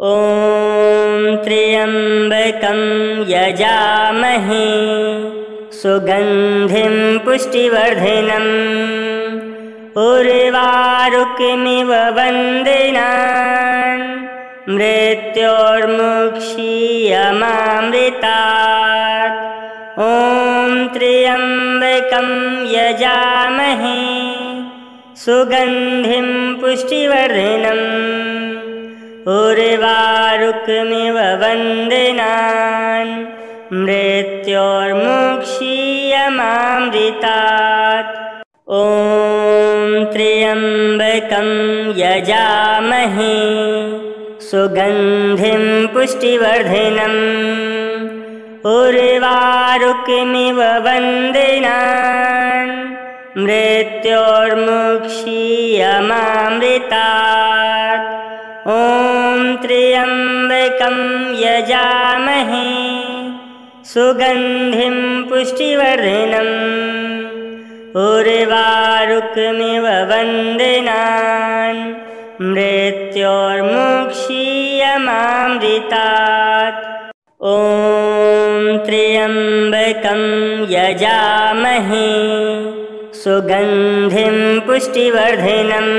ॐ त्र्यम्बकं यजामहे सुगन्धिं पुष्टिवर्धनम् उर्वारुकमिव वन्दिनान् मृत्योर्मुक्षीयमामृतात्। ॐ त्र्यम्बकं यजामहे सुगन्धिं पुष्टिवर्धनम् उर्वारुकमिव वन्दिनान् मृत्योर्मुक्षीयमामृतात्। ॐ त्र्यम्बकं यजामहे सुगन्धिं पुष्टिवर्धनम् उर्वारुकमिव वन्दिनान् मृत्योर्मुक्षीयमामृतात्। ॐ त्र्यम्बकं यजामहे सुगन्धिं पुष्टिवर्धनम् उर्वारुकमिव वन्दिनान् मृत्योर्मुक्षीयमामृतात्। ॐ त्र्यम्बकं यजामहे सुगन्धिं पुष्टिवर्धनम्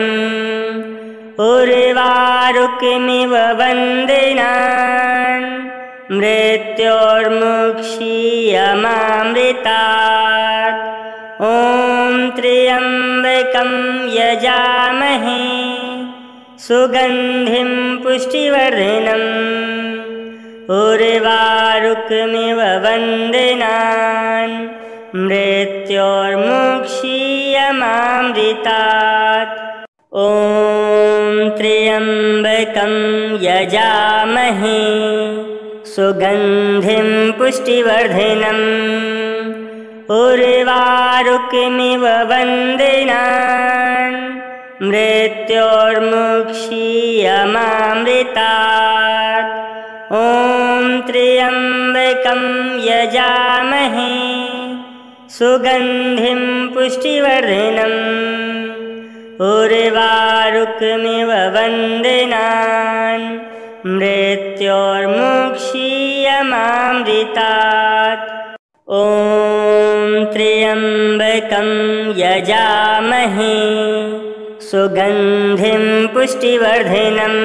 उर्वारुकमिव वन्दिनान् मृत्योर्मुक्षीयमामृतात्। ॐ त्र्यम्बकं यजामहे सुगन्धिं पुष्टिवर्धनम् उर्वारुकमिव वन्दिनान् मृत्योर्मुक्षीयमामृतात्। ॐ त्र्यम्बकं यजामहे सुगन्धिं पुष्टिवर्धनम् उर्वारुकमिव वन्दिनान् मृत्योर्मुक्षीयमामृतात्। ॐ त्र्यम्बकं यजामहे सुगन्धिं पुष्टिवर्धनम् उर्वारुकमिव वन्दिनान् मृत्योर्मुक्षीयमामृतात्। ॐ त्र्यम्बकं यजामहे सुगन्धिं पुष्टिवर्धनम्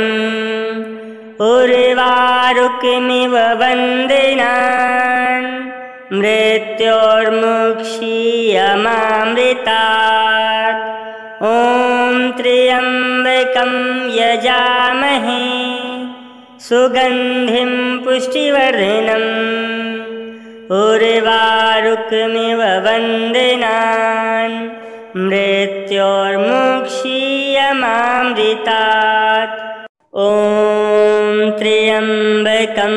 उर्वारुकमिव वन्दिनान् मृत्योर्मुक्षीयमामृतात्। ॐ त्र्यम्बकं यजामहे सुगन्धिं पुष्टिवर्धनम् उर्वारुकमिव वन्दिनान् मृत्योर्मुक्षीयमामृतात्। ॐ त्र्यम्बकं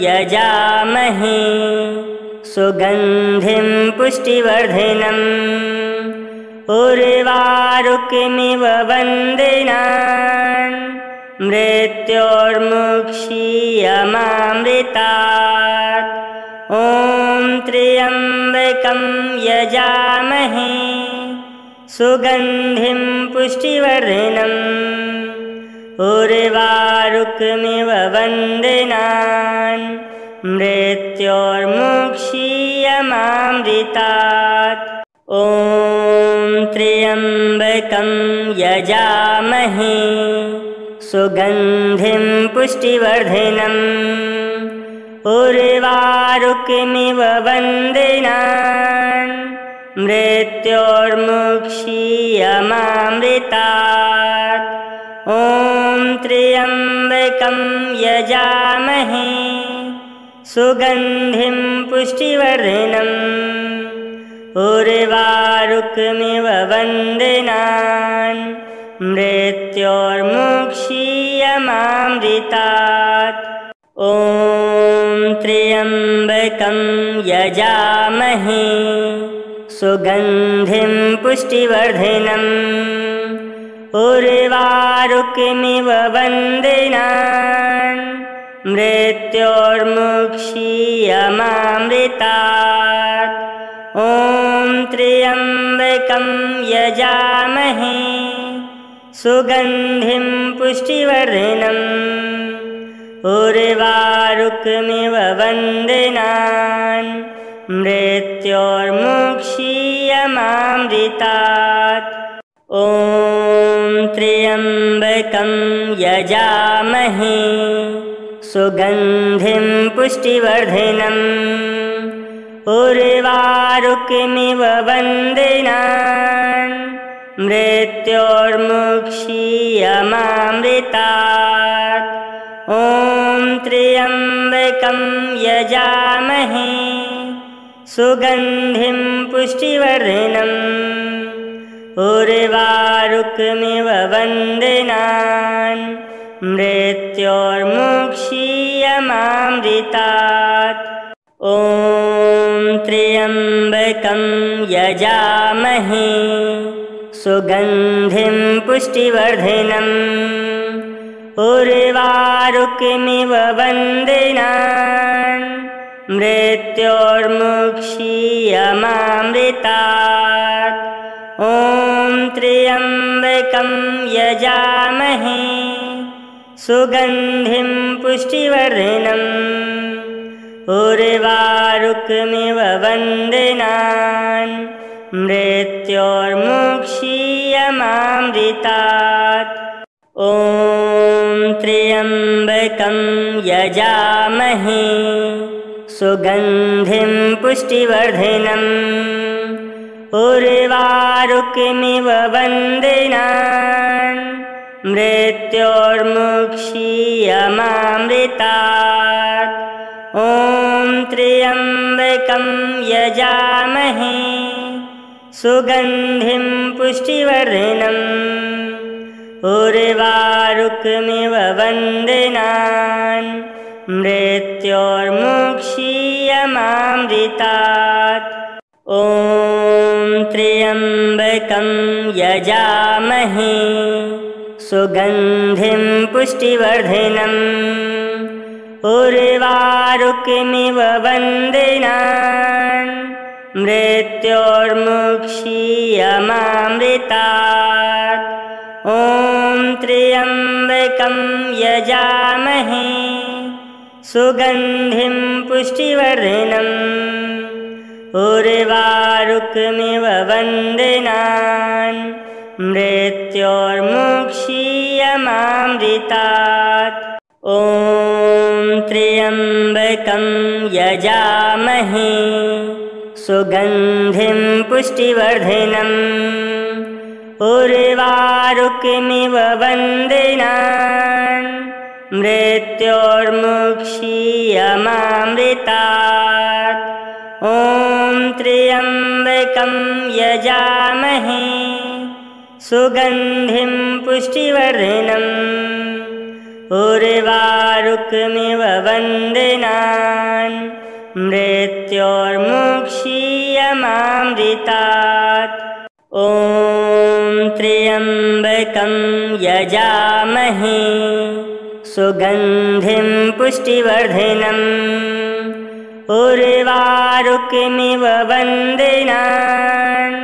यजामहे सुगन्धिं पुष्टिवर्धनम् उर्वारुकमिव वन्दिनान् मृत्योर्मुक्षीयमामृतात्। ॐ त्र्यम्बकं यजामहे सुगन्धिं पुष्टिवर्धनम् उर्वारुकमिव वन्दिनान् मृत्योर्मुक्षीयमामृतात्। ॐ त्र्यम्बकं यजामहे सुगन्धिं पुष्टिवर्धनम् उर्वारुकमिव वन्दिनान् मृत्योर्मुक्षीयमामृतात्। ॐ त्र्यम्बकं यजामहे सुगन्धिं पुष्टिवर्धनम् उर्वारुकमिव वन्दिनान् मृत्योर्मुक्षीयमामृतात्। ॐ त्र्यम्बकं यजामहे सुगन्धिं पुष्टिवर्धनम् उर्वारुकमिव वन्दिनान् मृत्योर्मुक्षीयमामृतात्। ॐ त्र्यम्बकं यजामहे सुगन्धिं पुष्टिवर्धनम् उर्वारुकमिव वन्दनान् मृत्योर्मुक्षीयमामृतात्। ॐ त्र्यम्बकं यजामहे सुगन्धिं पुष्टिवर्धनम् उर्वारुकमिव वन्दनान् मृत्योर्मुक्षीयमामृतात्। ॐ त्र्यम्बकं यजामहे सुगन्धिं पुष्टिवर्धनम् उर्वारुकमिव वन्दनान् मृत्योर्मुक्षीयमामृतात्। ॐ त्र्यम्बकं यजामहे सुगन्धिं पुष्टिवर्धनम् उर्वारुकमिव वन्दनान् मृत्योर्मुक्षीयमामृतात्। ॐ त्र्यम्बकं यजामहे सुगन्धिं पुष्टिवर्धनम् उर्वारुकमिव वन्दनान् मृत्योर्मुक्षीयमामृतात्। ॐ त्र्यम्बकं यजामहे सुगन्धिं पुष्टिवर्धनम् उर्वारुकमिव वन्दनान् मृत्योर्मुक्षीयमामृतात्। ॐ त्र्यम्बकं यजामहे सुगन्धिं पुष्टिवर्धनम् उर्वारुकमिव वन्दनान् मृत्योर्मुक्षीयमामृतात्। ॐ त्र्यम्बकं यजामहे सुगन्धिं पुष्टिवर्धनम् उर्वारुकमिव वन्दनान् मृत्योर्मुक्षीयमामृतात्। ॐ त्र्यम्बकं यजामहे सुगन्धिं पुष्टिवर्धनम् उर्वारुकमिव वन्दनान् मृत्योर्मुक्षीयमामृतात्। ॐ त्र्यम्बकं यजामहे सुगन्धिं पुष्टिवर्धनम् उर्वारुकमिव वन्दनान् मृत्योर्मुक्षीयमामृतात्। ॐ त्र्यम्बकं यजामहे सुगन्धिं पुष्टिवर्धनम् उर्वारुकमिव वन्दनान् मृत्योर्मुक्षीयमामृतात्। ॐ त्र्यम्बकं यजामहे सुगन्धिं पुष्टिवर्धनम् उर्वारुकमिव वन्दनान्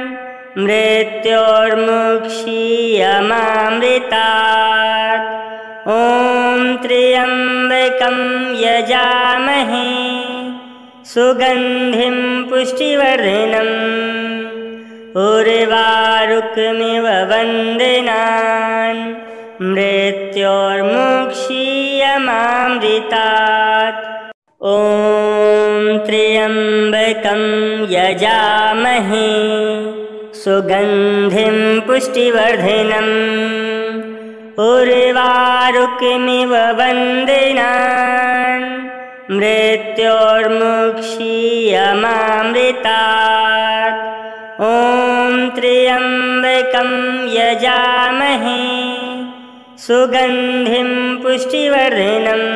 मृत्योर्मुक्षीयमामृतात्। ॐ त्र्यम्बकं यजामहे सुगन्धिं पुष्टिवर्धनम् उर्वारुकमिव वन्दनान् मृत्योर्मुक्षीयमामृतात्। ॐ त्र्यम्बकं यजामहे सुगन्धिं पुष्टिवर्धनम् उर्वारुकमिव वन्दनान् मृत्योर्मुक्षीयमामृतात्। ॐ त्र्यम्बकं यजामहे सुगन्धिं पुष्टिवर्धनम्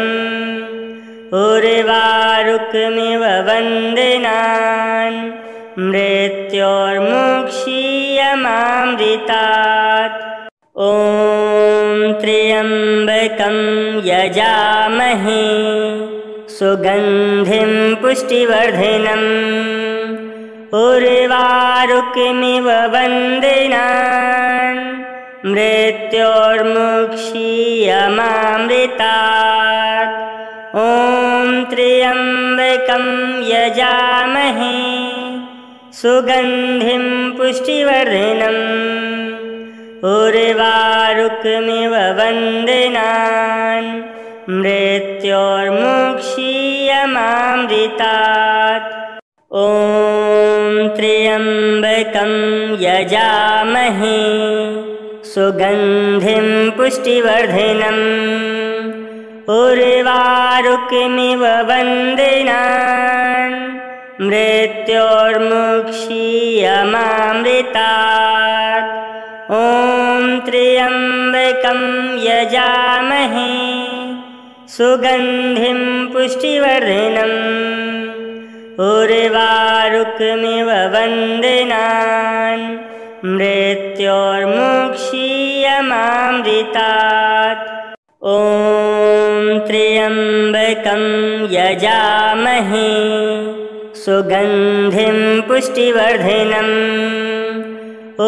उर्वारुकमिव वन्दनान् मृत्योर्मुक्षीयमामृतात्। ॐ त्र्यम्बकं यजामहे सुगन्धिं पुष्टिवर्धनम् उर्वारुकमिव वन्दनान् मृत्योर्मुक्षीयमामृतात्। यजामहे सुगन्धिं पुष्टिवर्धनम् उर्वारुकमिव वन्दनान् मृत्योर्मुक्षीयमामृतात्। ॐ त्र्यम्बकं यजामहे सुगन्धिं पुष्टिवर्धनम् उर्वारुकमिव वन्दनान् मृत्योर्मुक्षीयमामृतात्। ॐ त्र्यम्बकं यजामहे सुगन्धिं पुष्टिवर्धनम् उर्वारुकमिव वन्दनान् मृत्योर्मुक्षीयमामृतात्। ॐ त्र्यम्बकं यजामहे सुगन्धिं पुष्टिवर्धनम्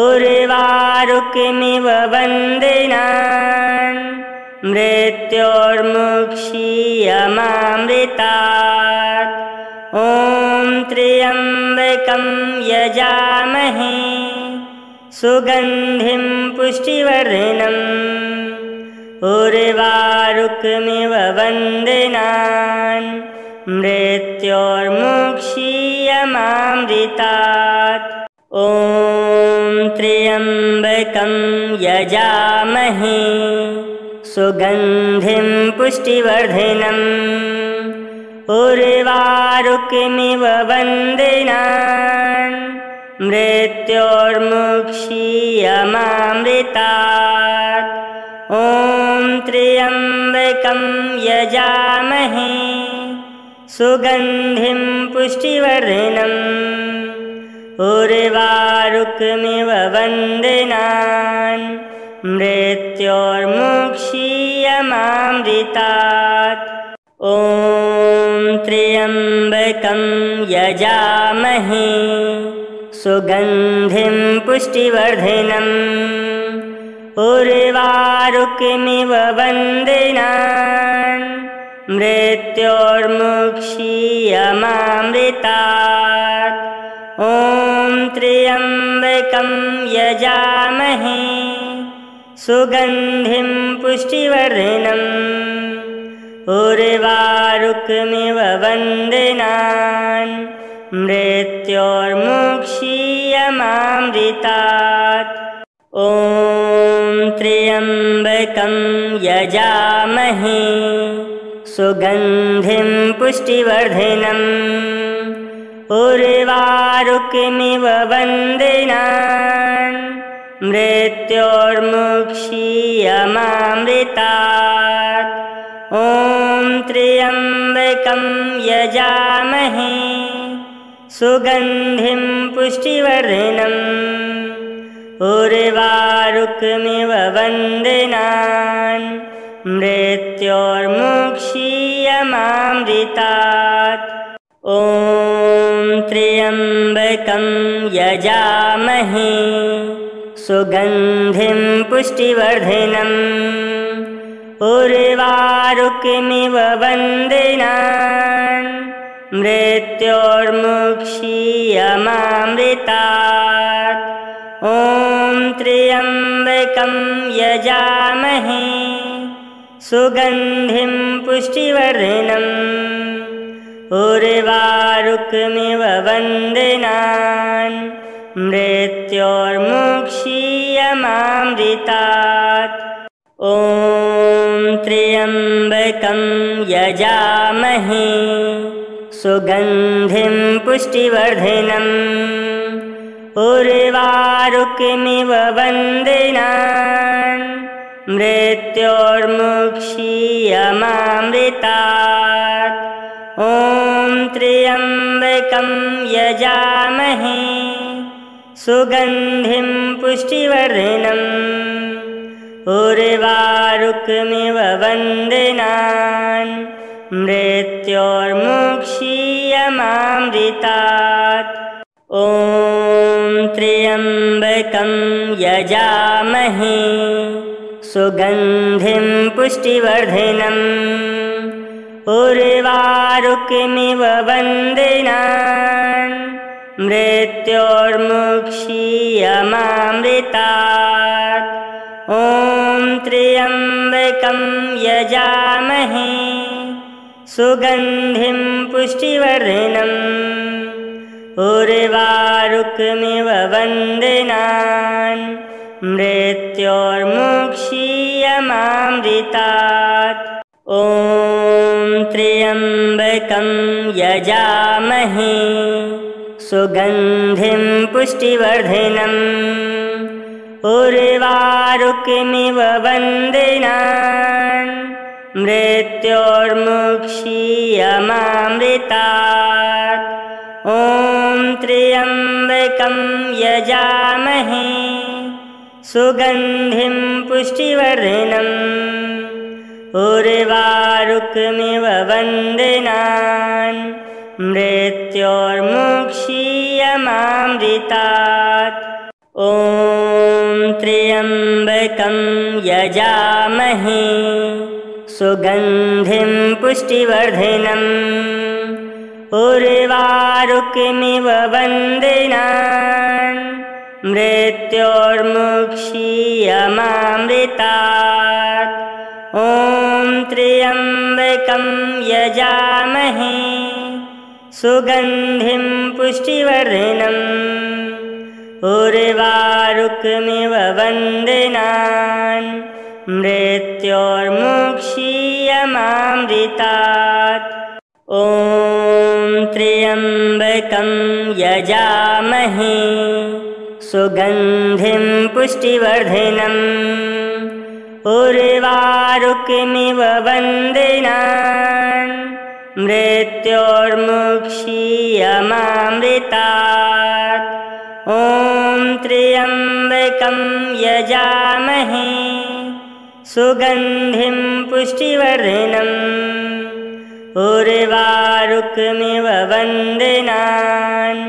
उर्वारुकमिव वन्दनान् मृत्योर्मुक्षीयमामृतात्। ॐ त्र्यम्बकं यजामहे सुगन्धिं पुष्टिवर्धनम् उर्वारुकमिव वन्दनान् मृत्योर्मुक्षीयमामृतात्। ॐ त्र्यम्बकं यजामहे सुगन्धिं पुष्टिवर्धनम् उर्वारुकमिव वन्दनान् मृत्योर्मुक्षीयमामृतात्। ॐ त्र्यम्बकं यजामहे सुगन्धिं पुष्टिवर्धनम् उर्वारुकमिव वन्दनान् मृत्योर्मुक्षीयमामृतात्। ॐ त्र्यम्बकं यजामहे सुगन्धिं पुष्टिवर्धनम् उर्वारुकमिव वन्दनान् मृत्योर्मुक्षीयमामृतात्। ॐ त्र्यम्बकं यजामहे सुगन्धिं पुष्टिवर्धनम् उर्वारुकमिव वन्दनान् मृत्योर्मुक्षीयमामृतात्। ॐ त्र्यम्बकं यजामहे सुगन्धिं पुष्टिवर्धनम् उर्वारुकमिव वन्दनान् मृत्योर्मुक्षीयमामृतात्। ॐ त्र्यम्बकं यजामहे सुगन्धिं पुष्टिवर्धनम् उर्वारुकमिव वन्दनान् मृत्योर्मुक्षीयमामृतात्। ॐ त्र्यम्बकं यजामहे सुगन्धिं पुष्टिवर्धनम् उर्वारुकमिव वन्दनान् मृत्योर्मुक्षीयमामृतात्। ॐ त्र्यम्बकं यजामहे सुगन्धिं पुष्टिवर्धनम् उर्वारुकमिव वन्दनान् मृत्योर्मुक्षीयमामृतात्। ॐ त्र्यम्बकं यजामहे सुगन्धिं पुष्टिवर्धनम् उर्वारुकमिव वन्दनान् मृत्योर्मुक्षीयमामृतात्। ॐ त्र्यम्बकं यजामहे सुगन्धिं पुष्टिवर्धनम् उर्वारुकमिव वन्दनान् मृत्योर्मुक्षीयमामृतात्। ॐ त्र्यम्बकं यजामहे सुगन्धिं पुष्टिवर्धनम् उर्वारुकमिव वन्दिनान् मृत्योर्मुक्षीयमामृतात्। ॐ त्र्यम्बकं यजामहे सुगन्धिं पुष्टिवर्धनम् उर्वारुकमिव वन्दिनान् मृत्योर्मुक्षीयमामृतात्। ॐ त्र्यम्बकं यजामहे सुगन्धिं पुष्टिवर्धनम् उर्वारुकमिव वन्दिनान् मृत्योर्मुक्षीयमामृतात्। ॐ त्र्यम्बकं यजामहे सुगन्धिं पुष्टिवर्धनम् उर्वारुकमिव वन्दिनान् मृत्योर्मुक्षीयमामृतात्। ॐ त्र्यम्बकं यजामहे सुगन्धिं पुष्टिवर्धनम् उर्वारुकमिव वन्दिनान् मृत्योर्मुक्षीयमामृतात्। ॐ त्र्यम्बकं यजामहे सुगन्धिं पुष्टिवर्धनम् उर्वारुकमिव वन्दिनान् मृत्योर्मुक्षीयमामृतात्। ॐ त्र्यम्बकं यजामहे सुगन्धिं पुष्टिवर्धनम् उर्वारुकमिव वन्दिनान् मृत्योर्मुक्षीयमामृतात्। ॐ त्र्यम्बकं यजामहे सुगन्धिं पुष्टिवर्धनम् उर्वारुकमिव वन्दिनान्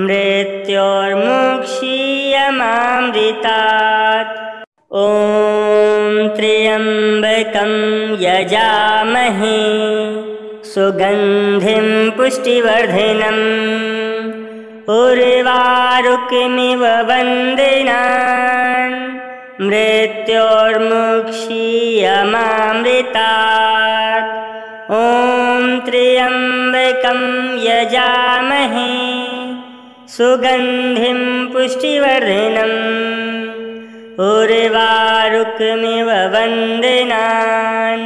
मृत्योर्मुक्षीयमामृतात्। ॐ त्र्यम्बकं यजामहे सुगन्धिं पुष्टिवर्धनम् उर्वारुकमिव वन्दिनान् मृत्योर्मुक्षीयमामृतात्। ॐ त्र्यम्बकं यजामहे सुगन्धिं पुष्टिवर्धनम् उर्वारुकमिव वन्दिनान्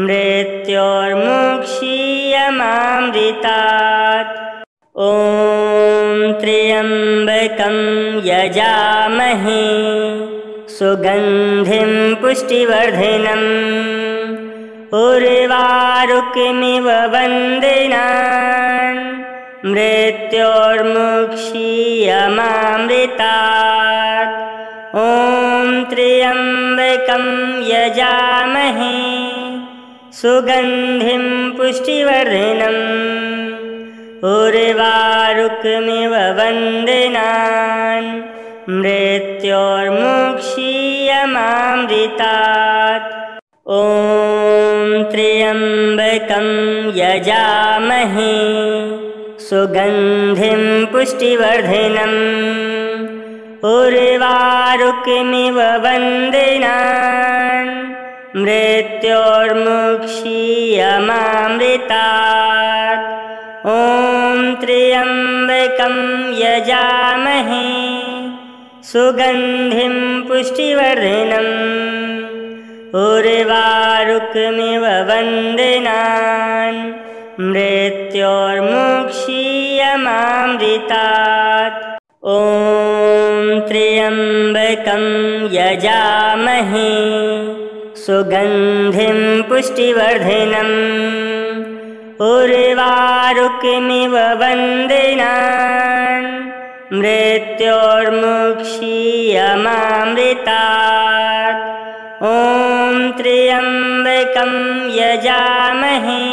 मृत्योर्मुक्षीयमामृतात्। ॐ त्र्यम्बकं यजामहे सुगन्धिं पुष्टिवर्धनम् उर्वारुकमिव वन्दिनान् मृत्योर्मुक्षीयमामृतात्। ॐ त्र्यम्बकं यजामहे सुगन्धिं पुष्टिवर्धनम् उर्वारुकमिव वन्दिनान् मृत्योर्मुक्षीयमामृतात्। ॐ त्र्यम्बकं यजामहे सुगन्धिं पुष्टिवर्धनम् उर्वारुकमिव वन्दिनान् मृत्योर्मुक्षीयमामृतात्। ॐ त्र्यम्बकं यजामहे सुगन्धिं पुष्टिवर्धनम् उर्वारुकमिव वन्दिनान् मृत्योर्मुक्षीयमामृतात्। ॐ त्र्यम्बकं यजामहे सुगन्धिं पुष्टिवर्धनम् उर्वारुकमिव वन्दिनान् मृत्योर्मुक्षीयमामृतात्। ॐ त्र्यम्बकं यजामहे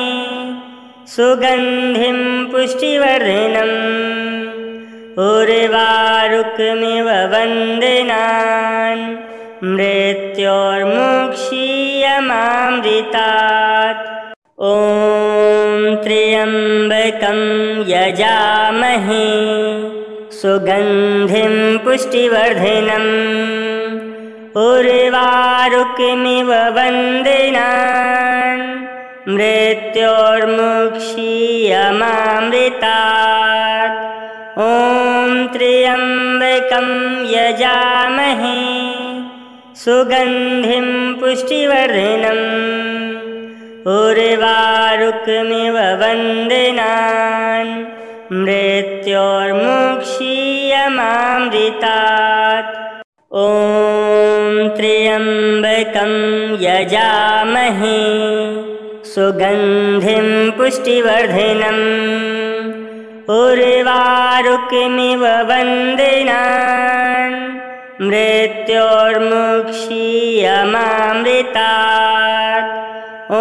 सुगन्धिं पुष्टिवर्धनम् उर्वारुकमिव वन्दिनान् मृत्योर्मुक्षीयमामृतात्। ॐ त्र्यम्बकं यजामहे सुगन्धिं पुष्टिवर्धनम् उर्वारुकमिव वन्दिनान् मृत्योर्मुक्षीयमामृतात्। ॐ त्र्यम्बकं यजामहे सुगन्धिं पुष्टिवर्धनम् उर्वारुकमिव वन्दिनान् मृत्योर्मुक्षीयमामृतात्। ॐ त्र्यम्बकं यजामहे सुगन्धिं पुष्टिवर्धनम् उर्वारुकमिव वन्दिनान् मृत्योर्मुक्षीयमामृतात्। ॐ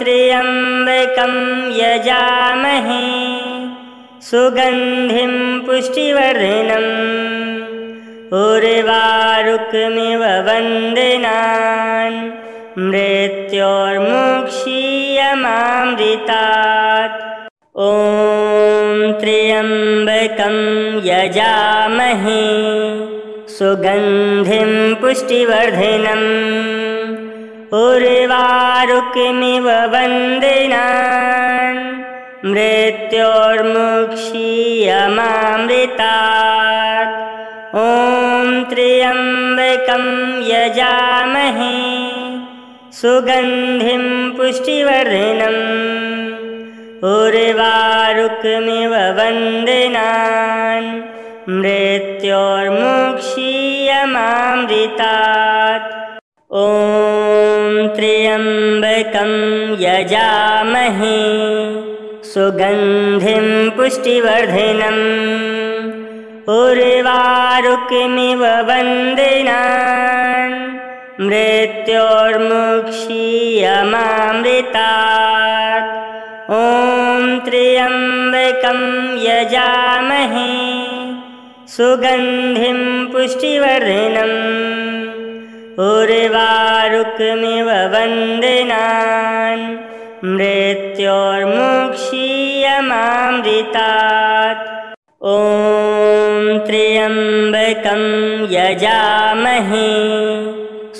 त्र्यम्बकं यजामहे सुगन्धिं पुष्टिवर्धनम् उर्वारुकमिव वन्दिनान् मृत्योर्मुक्षीयमामृतात्। ॐ त्र्यम्बकं यजामहे सुगन्धिं पुष्टिवर्धनम् उर्वारुकमिव वन्दिनान् मृत्योर्मुक्षीयमामृतात्। ॐ त्र्यम्बकं यजामहे सुगन्धिं पुष्टिवर्धनम् उर्वारुकमिव वन्दिनान् मृत्योर्मुक्षीयमामृतात्। ॐ त्र्यम्बकं यजामहे सुगन्धिं पुष्टिवर्धनम् उर्वारुकमिव वन्दिनान् मृत्योर्मुक्षीयमामृतात्। ॐ त्र्यम्बकं यजामहे सुगन्धिं पुष्टिवर्धनम् उर्वारुकमिव वन्दिनान् मृत्योर्मुक्षीयमामृतात्। ॐ त्र्यम्बकं यजामहे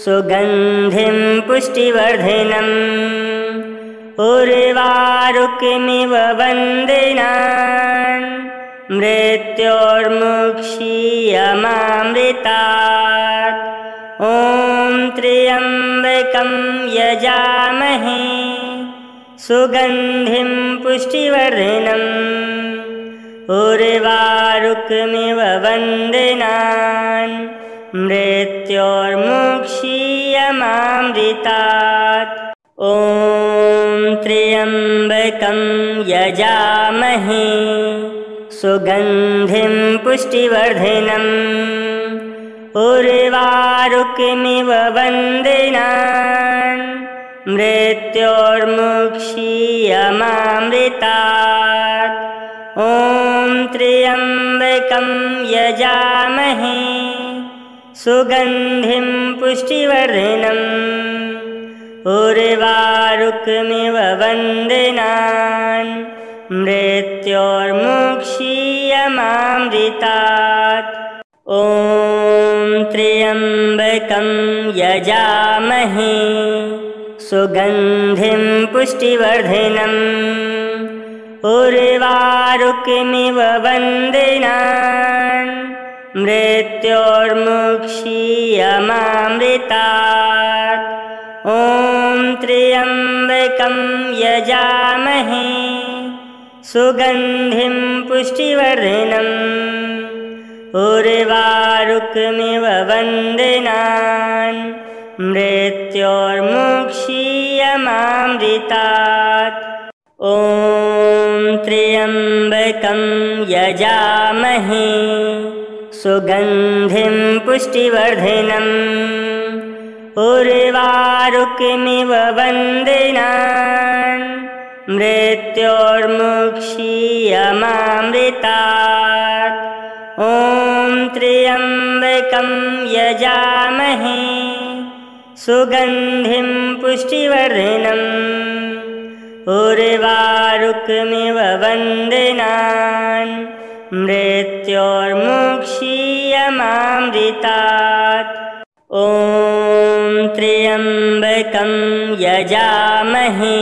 सुगन्धिं पुष्टिवर्धनम् उर्वारुकमिव वन्दिनान् मृत्योर्मुक्षीयमामृतात्। ॐ त्र्यम्बकं यजामहे सुगन्धिं पुष्टिवर्धनम् उर्वारुकमिव वन्दिनान् मृत्योर्मुक्षीयमामृतात्। ॐ त्र्यम्बकं यजामहे सुगन्धिं पुष्टिवर्धनम् उर्वारुकमिव वन्दिनान् मृत्योर्मुक्षीयमामृतात्। ॐ त्र्यम्बकं यजामहे सुगन्धिं पुष्टिवर्धनम् उर्वारुकमिव वन्दिनान् मृत्योर्मुक्षीयमामृतात्। ॐ त्र्यम्बकं यजामहे सुगन्धिं पुष्टिवर्धनम् उर्वारुकमिव वन्दिनान् मृत्योर्मुक्षीयमामृतात्। ॐ त्र्यम्बकं यजामहे सुगन्धिं पुष्टिवर्धनम् उर्वारुकमिव वन्दिनान् मृत्योर्मुक्षीयमामृतात्। ॐ त्र्यम्बकं यजामहे सुगन्धिं पुष्टिवर्धनम् उर्वारुकमिव वन्दिनान् मृत्योर्मुक्षीयमामृतात्। ॐ त्र्यम्बकं यजामहे सुगन्धिं पुष्टिवर्धनम् उर्वारुकमिव वन्दनान् मृत्योर्मुक्षीयमामृतात्। ॐ त्र्यम्बकं यजामहे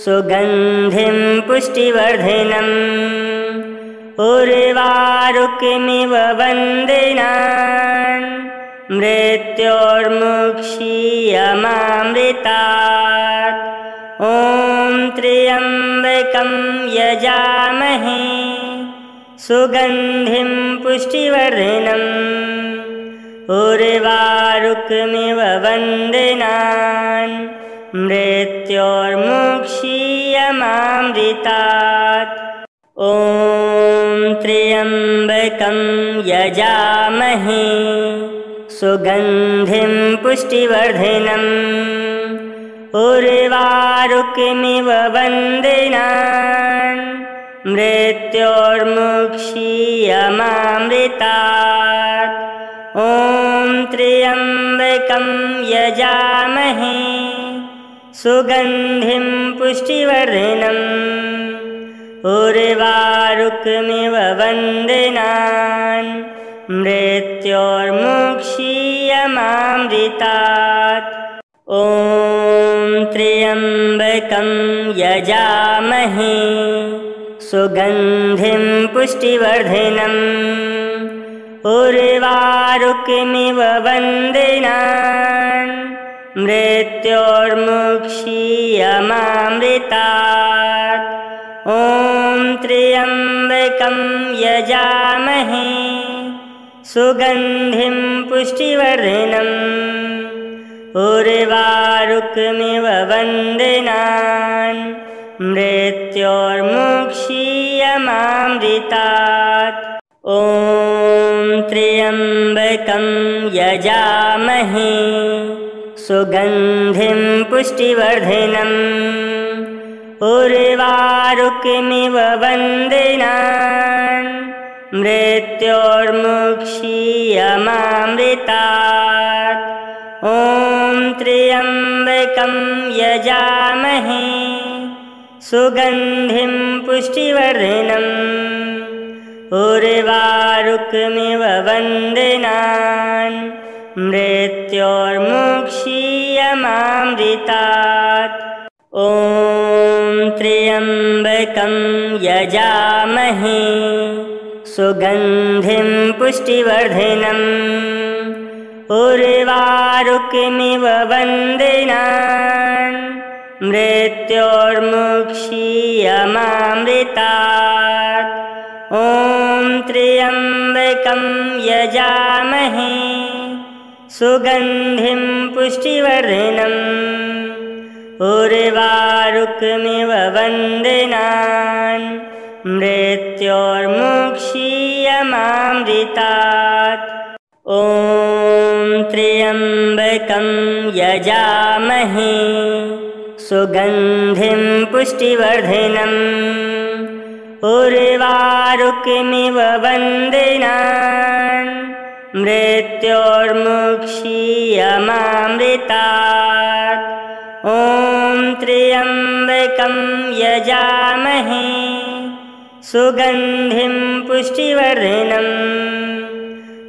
सुगन्धिं पुष्टिवर्धनम् उर्वारुकमिव वन्दनान् मृत्योर्मुक्षीयमामृतात्। ॐ त्र्यम्बकं यजामहे सुगन्धिं पुष्टिवर्धनम् उर्वारुकमिव वन्दनान् मृत्योर्मुक्षीयमामृतात्। ॐ त्र्यम्बकं यजामहे सुगन्धिं पुष्टिवर्धनम् उर्वारुकमिव वन्दनान् मृत्योर्मुक्षीयमामृतात्। ॐ त्र्यम्बकं यजामहे सुगन्धिं पुष्टिवर्धनम् उर्वारुकमिव वन्दनान् मृत्योर्मुक्षीयमामृतात्। ॐ त्र्यम्बकं यजामहे सुगन्धिं पुष्टिवर्धनम् उर्वारुकमिव वन्दनान् मृत्योर्मुक्षीयमामृतात्। ॐ त्र्यम्बकं यजामहे सुगन्धिं पुष्टिवर्धनम् उर्वारुकमिव वन्दनान् मृत्योर्मुक्षीयमामृतात्। ॐ त्र्यम्बकं यजामहे सुगन्धिं पुष्टिवर्धनम् उर्वारुकमिव वन्दनान् मृत्योर्मुक्षीयमामृतात्। ॐ त्र्यम्बकं यजामहे सुगन्धिं पुष्टिवर्धनम् उर्वारुकमिव वन्दनान् मृत्योर्मुक्षीयमामृतात्। ॐ त्र्यम्बकं यजामहे सुगन्धिं पुष्टिवर्धनम् उर्वारुकमिव वन्दनान् मृत्योर्मुक्षीयमामृतात्। ॐ त्र्यम्बकं यजामहे सुगन्धिं पुष्टिवर्धनम् उर्वारुकमिव वन्दनान् मृत्योर्मुक्षीयमामृतात्। ॐ त्र्यम्बकं यजामहे सुगन्धिं पुष्टिवर्धनम् उर्वारुकमिव वन्दनान् मृत्योर्मुक्षीयमामृतात्। ॐ त्र्यम्बकं यजामहे सुगन्धिं पुष्टिवर्धनम्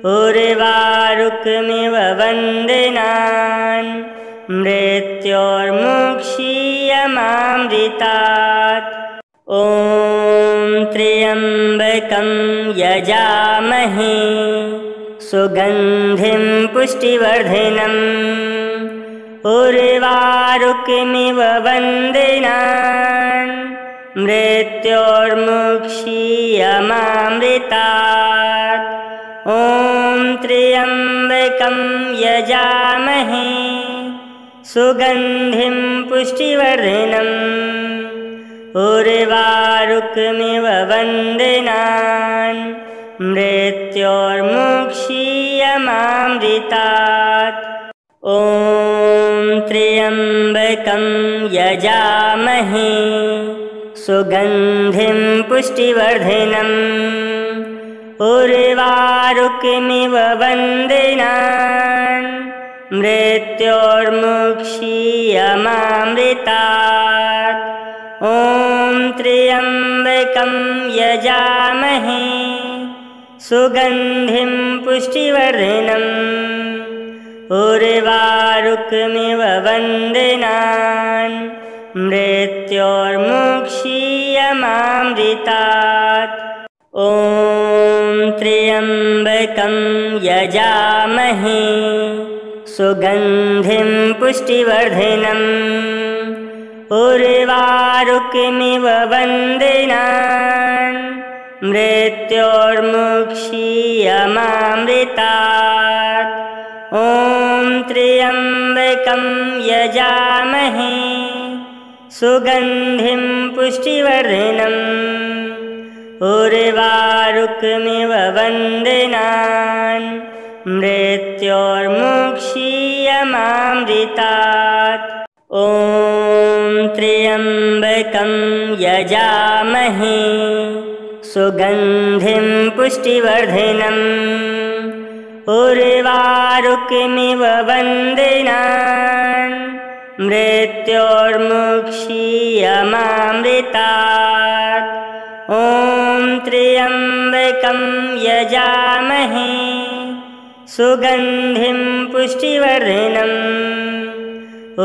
उर्वारुकमिव वन्दनान् मृत्योर्मुक्षीयमामृतात्। ॐ त्र्यम्बकं यजामहे सुगन्धिं पुष्टिवर्धनम् उर्वारुकमिव वन्दनान् मृत्योर्मुक्षीयमामृतात्। ॐ त्र्यम्बकं यजामहे सुगन्धिं पुष्टिवर्धनम् उर्वारुकमिव वन्दनान् मृत्योर्मुक्षीयमामृतात्। ॐ त्र्यम्बकं यजामहे सुगन्धिं पुष्टिवर्धनम् उर्वारुकमिव वन्दनान् मृत्योर्मुक्षीयमामृतात्। त्र्यम्बकं यजामहे सुगन्धिं पुष्टिवर्धनम् उर्वारुकमिव वन्दनान् मृत्योर्मुक्षीयमामृतात्। ॐ त्र्यम्बकं यजामहे सुगन्धिं पुष्टिवर्धनम् उर्वारुकमिव वन्दनान् मृत्योर्मुक्षीयमामृतात्। ॐ त्र्यम्बकं यजामहे सुगन्धिं पुष्टिवर्धनम् उर्वारुकमिव वन्दनान् मृत्योर्मुक्षीयमामृतात्। ॐ त्र्यम्बकं यजामहे सुगन्धिं पुष्टिवर्धनम् उर्वारुकमिव वन्दनान् मृत्योर्मुक्षीयमामृतात्। ॐ त्र्यम्बकं यजामहे सुगन्धिं पुष्टिवर्धनम्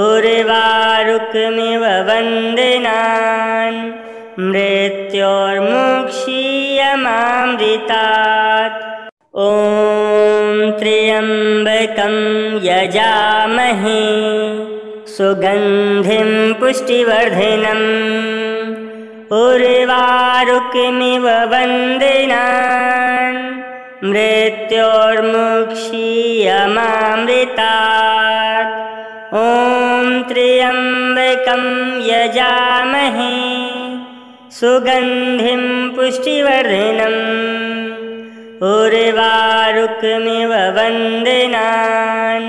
उर्वारुकमिव वन्दनान् मृत्योर्मुक्षीयमामृतात्। ॐ त्र्यम्बकं यजामहे सुगन्धिं पुष्टिवर्धनम् उर्वारुकमिव वन्दनान् मृत्योर्मुक्षीयमामृतात्। ॐ त्र्यम्बकं यजामहे सुगन्धिं पुष्टिवर्धनम् उर्वारुकमिव वन्दनान्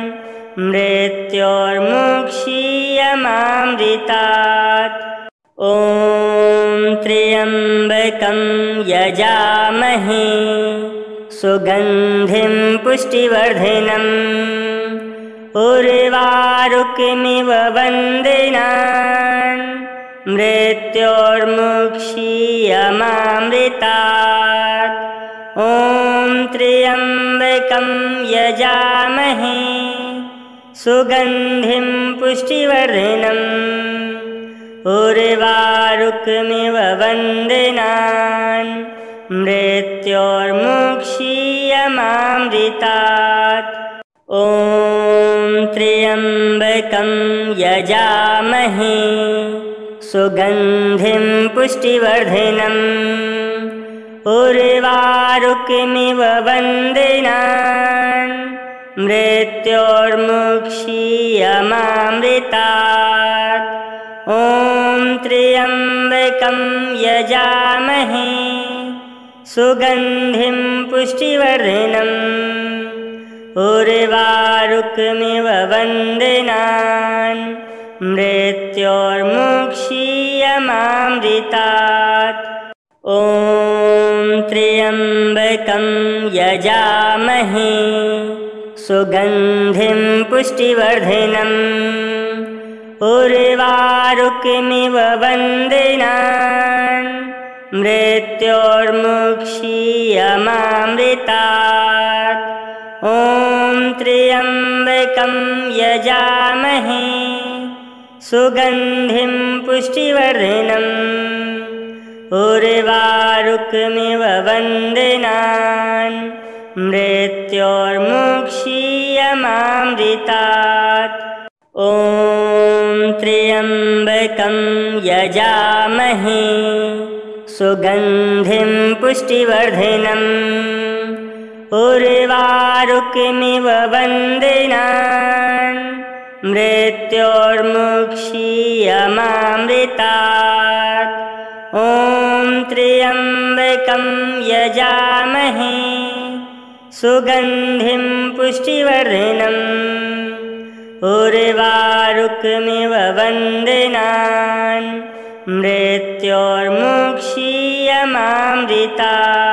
मृत्योर्मुक्षीयमामृतात्। ॐ त्र्यम्बकं यजामहे सुगन्धिं पुष्टिवर्धनम् उर्वारुकमिव वन्दनान् मृत्योर्मुक्षीयमामृतात्। ॐ त्र्यम्बकं यजामहे सुगन्धिं पुष्टिवर्धनम् उर्वारुकमिव वन्दनान् मृत्योर्मुक्षीयमामृतात्। ॐ त्र्यम्बकं यजामहे सुगन्धिं पुष्टिवर्धनम् उर्वारुकमिव वन्दनान् मृत्योर्मुक्षीयमामृतात्। ॐ त्र्यम्बकं यजामहे सुगन्धिं पुष्टिवर्धनम् उर्वारुकमिव वन्दनान् मृत्योर्मुक्षीयमामृतात्। ॐ त्र्यम्बकं यजामहे सुगन्धिं पुष्टिवर्धनम् उर्वारुकमिव वन्दनान् मृत्योर्मुक्षीयमामृतात्। ॐ त्र्यम्बकं यजामहे सुगन्धिं पुष्टिवर्धनम् उर्वारुकमिव वन्दनान् मृत्योर्मुक्षीयमामृतात्। ॐ त्र्यम्बकं यजामहे सुगन्धिं पुष्टिवर्धनम् उर्वारुकमिव वन्दनान् मृत्योर्मुक्षीयमामृतात्। ॐ त्र्यम्बकं यजामहे सुगन्धिं पुष्टिवर्धनम् उर्वारुकमिव वन्दनान् मृत्योर्मुक्षीयमामृतात्।